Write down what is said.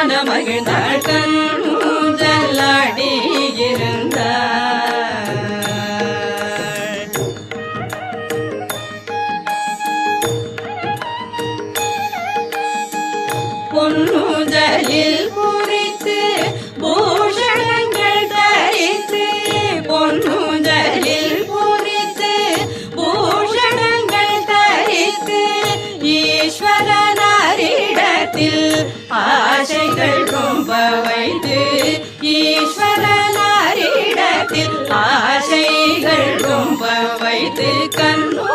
மகிழ்ந்தாள் கண்ணூஞ்சலாடி இருந்தாள். பொன்னூஞ்சலில் குறித்து பூஷணங்கள் தரித்து பொன்னூஞ்சலில் குறித்து பூஷணங்கள் தரித்து ஈஸ்வரனாரிடத்தில் ஆசைகள் ரொம்ப வைத்து ஈஸ்வரனாரிடத்தில் ஆசைகள் ரொம்ப வைத்து கண்ணூஞ்சலாடி